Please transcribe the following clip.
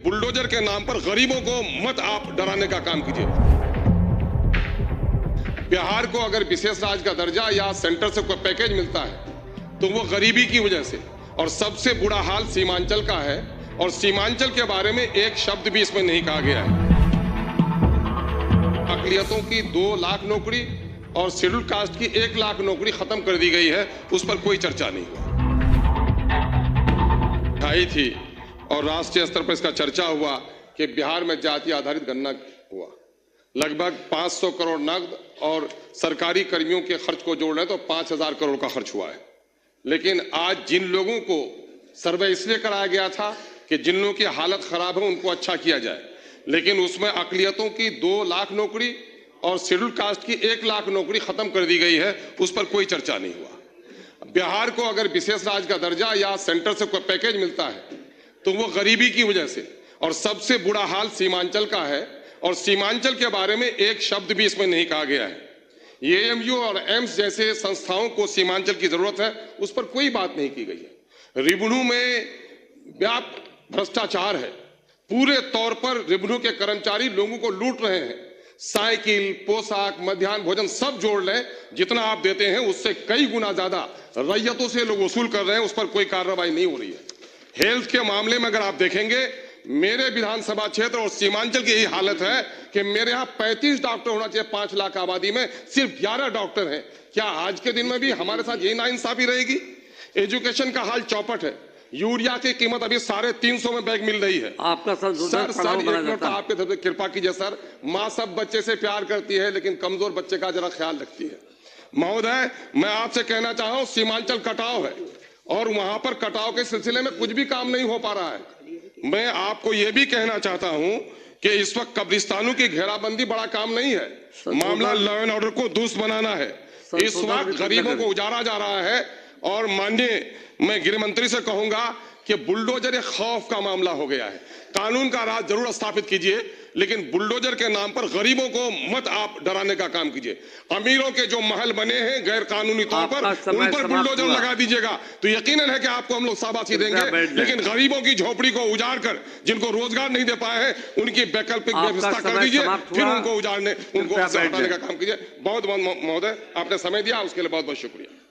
Bulldozer के नाम पर गरीबों को मत आप डराने का काम कीजिए। बिहार को अगर विशेष राज्य का दर्जा या सेंटर से कोई पैकेज मिलता है तो वो गरीबी की वजह से, और सबसे बुरा हाल सीमांचल का है, और सीमांचल के बारे में एक शब्द भी इसमें नहीं कहा गया है। अकलियतों की 2 लाख नौकरी और शेड्यूल कास्ट की 1 लाख नौकरी खत्म कर दी गई है, उस पर कोई चर्चा नहीं हुआ। आई थी और राष्ट्रीय स्तर पर इसका चर्चा हुआ कि बिहार में जाति आधारित गणना हुआ, लगभग 500 करोड़ नकद और सरकारी कर्मियों के खर्च को जोड़ रहे तो 5000 करोड़ का खर्च हुआ है। लेकिन आज जिन लोगों को सर्वे इसलिए कराया गया था कि जिन लोगों की हालत खराब है उनको अच्छा किया जाए, लेकिन उसमें अकलियतों की 2 लाख नौकरी और शेड्यूल कास्ट की 1 लाख नौकरी खत्म कर दी गई है, उस पर कोई चर्चा नहीं हुआ। बिहार को अगर विशेष राज्य का दर्जा या सेंटर से कोई पैकेज मिलता है तो वो गरीबी की वजह से, और सबसे बुरा हाल सीमांचल का है, और सीमांचल के बारे में एक शब्द भी इसमें नहीं कहा गया है। एएमयू और एम्स जैसे संस्थाओं को सीमांचल की जरूरत है, उस पर कोई बात नहीं की गई है। रेवेन्यू में व्यापक भ्रष्टाचार है, पूरे तौर पर रेवेन्यू के कर्मचारी लोगों को लूट रहे हैं। साइकिल, पोशाक, मध्याह्न भोजन सब जोड़ लें, जितना आप देते हैं उससे कई गुना ज्यादा रैयतों से लोग वसूल कर रहे हैं, उस पर कोई कार्रवाई नहीं हो रही है। हेल्थ के मामले में अगर आप देखेंगे, मेरे विधानसभा क्षेत्र और सीमांचल की यही हालत है कि मेरे यहाँ 35 डॉक्टर होना चाहिए 5 लाख आबादी में, सिर्फ 11 डॉक्टर हैं। क्या आज के दिन में भी हमारे साथ यही नाइंसाफी रहेगी? एजुकेशन का हाल चौपट है। यूरिया की कीमत अभी 350 में बैग मिल रही है। आपका सर एक मिनट आपके तरफ से कृपा कीजिए सर। माँ सब बच्चे से प्यार करती है, लेकिन कमजोर बच्चे का जरा ख्याल रखती है। महोदय, मैं आपसे कहना चाह रहा हूँ, सीमांचल कटाव है और वहां पर कटाव के सिलसिले में कुछ भी काम नहीं हो पा रहा है। मैं आपको यह भी कहना चाहता हूं कि इस वक्त कब्रिस्तानों की घेराबंदी बड़ा काम नहीं है, मामला लॉ एंड ऑर्डर को दुरुस्त बनाना है। इस वक्त गरीबों को उजाड़ा जा रहा है, और माननीय मैं गृह मंत्री से कहूंगा कि बुलडोजर एक खौफ का मामला हो गया है। कानून का राज जरूर स्थापित कीजिए, लेकिन बुलडोजर के नाम पर गरीबों को मत आप डराने का काम कीजिए। अमीरों के जो महल बने हैं गैर कानूनी तौर पर, उन पर बुलडोजर लगा दीजिएगा तो यकीनन है कि आपको हम लोग शाबाशी देंगे। लेकिन गरीबों की झोपड़ी को उजाड़ कर, जिनको रोजगार नहीं दे पाए हैं, उनकी वैकल्पिक व्यवस्था कर दीजिए, फिर उनको उजाड़ने, उनको हटाने का काम कीजिए। बहुत बहुत महोदय, आपने समय दिया, उसके लिए बहुत बहुत शुक्रिया।